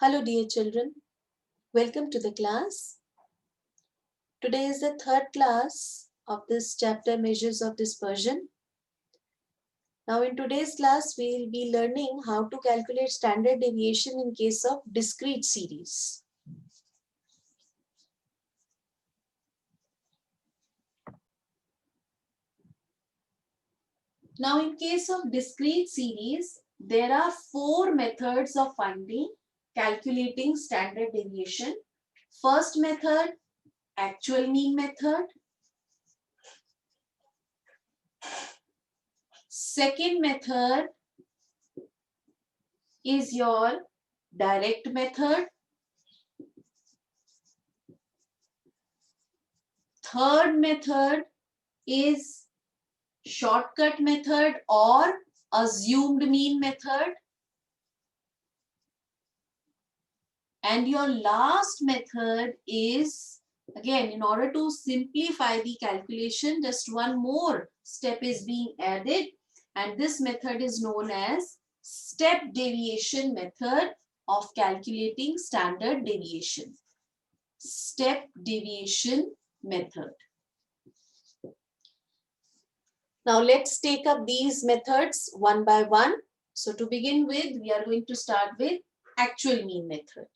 Hello dear children, welcome to the class. Today is the third class of this chapter Measures of Dispersion. Now in today's class we will be learning how to calculate standard deviation in case of discrete series. Now in case of discrete series, there are four methods of calculating standard deviation. First method, actual mean method. Second method is your direct method. Third method is shortcut method or assumed mean method. And your last method is, again, in order to simplify the calculation, just one more step is being added. And this method is known as step deviation method of calculating standard deviation. Step deviation method. Now let's take up these methods one by one. So to begin with, we are going to start with actual mean method.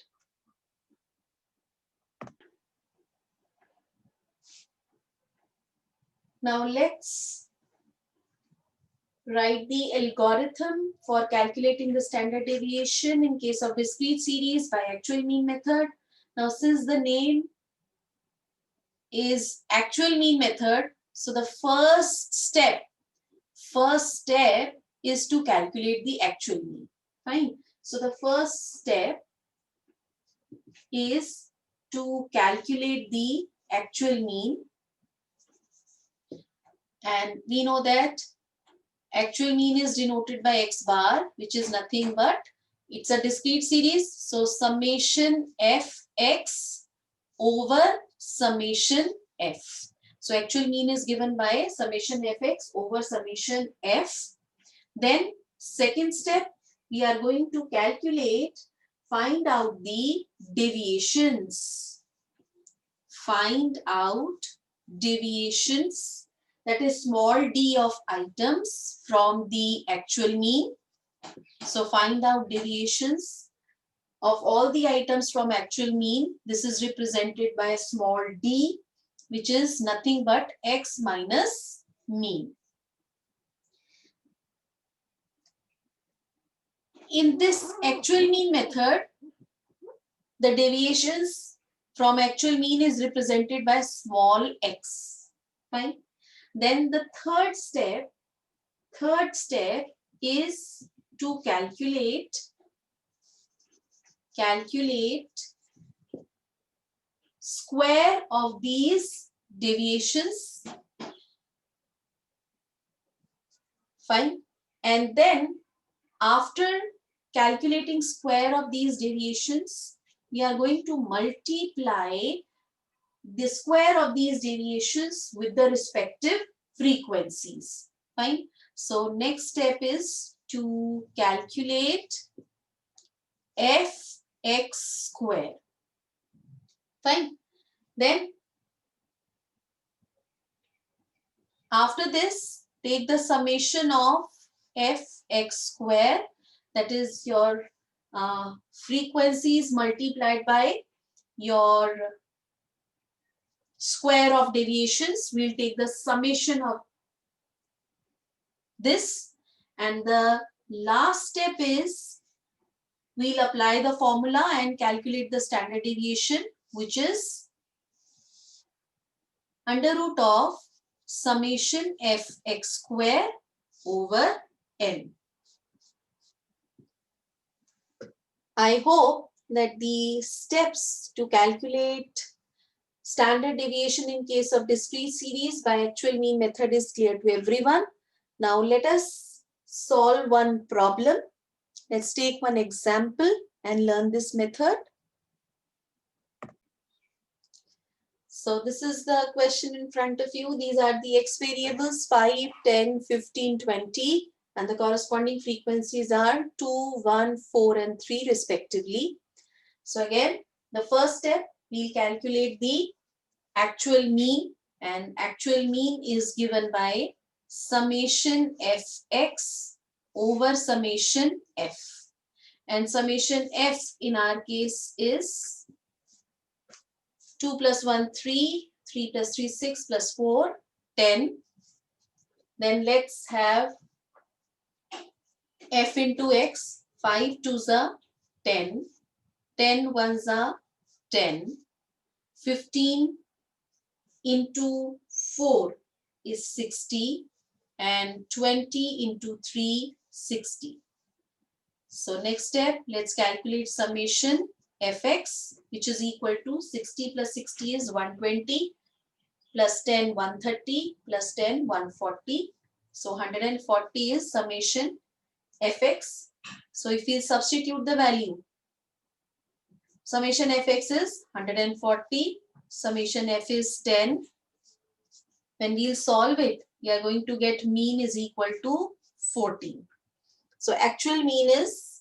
Now let's write the algorithm for calculating the standard deviation in case of discrete series by actual mean method. Now since the name is actual mean method, so the first step is to calculate the actual mean. Fine. So the first step is to calculate the actual mean. And we know that actual mean is denoted by x bar, which is nothing but, it's a discrete series. So summation fx over summation f. So actual mean is given by summation fx over summation f. Then second step, we are going to find out the deviations. Find out deviations, that is small d of items from the actual mean. So find out deviations of all the items from actual mean. This is represented by a small d, which is nothing but x minus mean. In this actual mean method, the deviations from actual mean is represented by small x. Fine. Then the third step is to calculate square of these deviations. Fine. And then after calculating square of these deviations, we are going to multiply the square of these deviations with the respective frequencies. Fine. So next step is to calculate fx square. Fine. Then after this, take the summation of fx square, that is your frequencies multiplied by your square of deviations. We'll take the summation of this, and the last step is we'll apply the formula and calculate the standard deviation, which is under root of summation fx square over n. I hope that the steps to calculate standard deviation in case of discrete series by actual mean method is clear to everyone. Now let us solve one problem. Let's take one example and learn this method. So this is the question in front of you. These are the x variables 5, 10, 15, 20, and the corresponding frequencies are 2, 1, 4, and 3 respectively. So again, the first step, we'll calculate the actual mean, and actual mean is given by summation fx over summation f. And summation f in our case is 2 plus 1, 3, 3 plus 3, 6 plus 4, 10. Then let's have f into x, 5 2s are 10, 10 1s are 10, 15 into 4 is 60, and 20 into 3, 60. So next step, let's calculate summation fx, which is equal to 60 plus 60 is 120, plus 10 130, plus 10 140. So 140 is summation fx. So if we substitute the value, summation fx is 140, summation f is 10. When we'll solve it, we are going to get mean is equal to 14. So actual mean is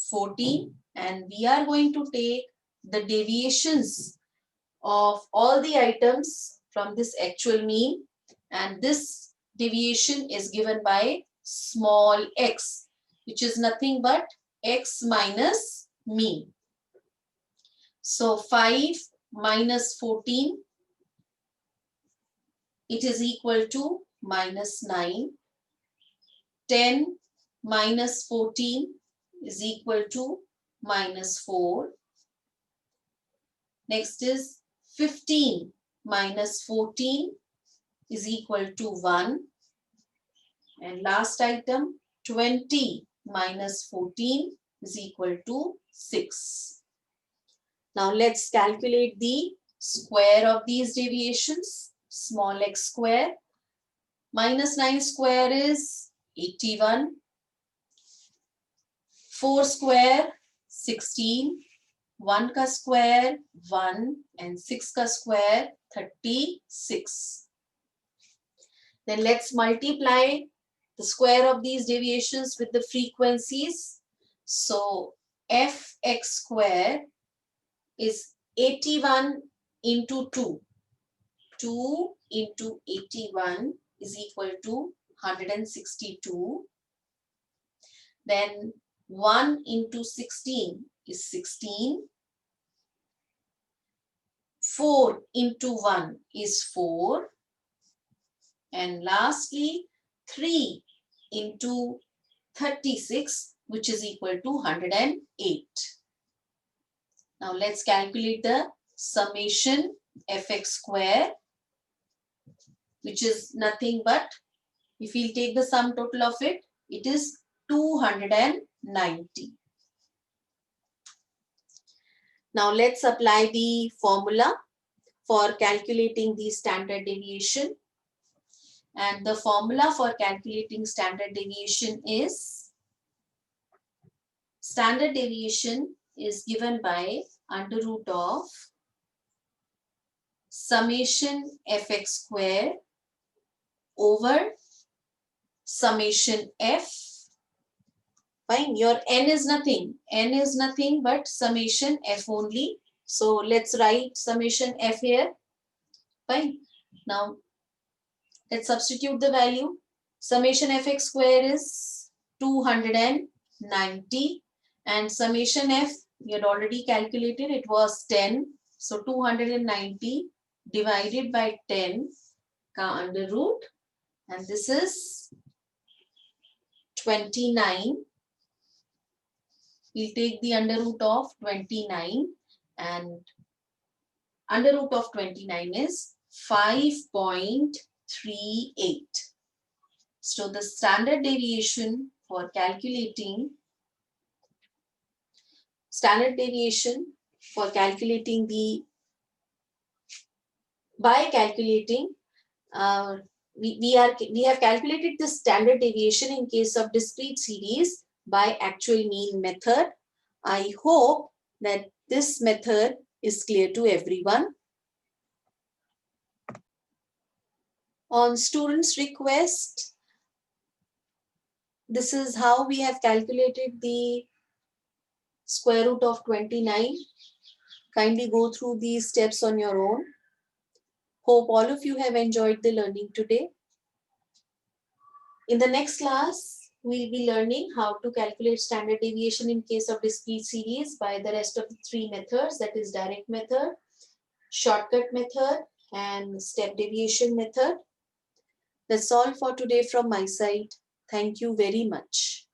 14, and we are going to take the deviations of all the items from this actual mean, and this deviation is given by small x, which is nothing but x minus mean. So 5 minus 14, it is equal to minus 9. 10 minus 14 is equal to minus 4. Next is 15 minus 14 is equal to 1. And last item, 20 minus 14 is equal to 6. Now let's calculate the square of these deviations. Small x square. Minus 9 square is 81. 4 square 16. 1 ka square 1, and 6 ka square 36. Then let's multiply the square of these deviations with the frequencies. So fx square is 81 into 2. 2 into 81 is equal to 162. Then 1 into 16 is 16. 4 into 1 is 4. And lastly, 3 into 36, which is equal to 108. Now let's calculate the summation fx square, which is nothing but, if we take the sum total of it, it is 290. Now let's apply the formula for calculating the standard deviation. And the formula for calculating standard deviation is given by under root of summation fx square over summation f. Fine, your n is nothing but summation f only. So let's write summation f here. Fine. Now let's substitute the value. Summation fx square is 290, and summation f we had already calculated, it was 10. So 290 divided by 10 ka under root, and this is 29. We'll take the under root of 29, and under root of 29 is 5.38. So the standard deviation for calculating we have calculated the standard deviation in case of discrete series by actual mean method. I hope that this method is clear to everyone. On students' request, this is how we have calculated the square root of 29. Kindly go through these steps on your own. Hope all of you have enjoyed the learning today. In the next class, we'll be learning how to calculate standard deviation in case of discrete series by the rest of the three methods, that is direct method, shortcut method, and step deviation method. That's all for today from my side. Thank you very much.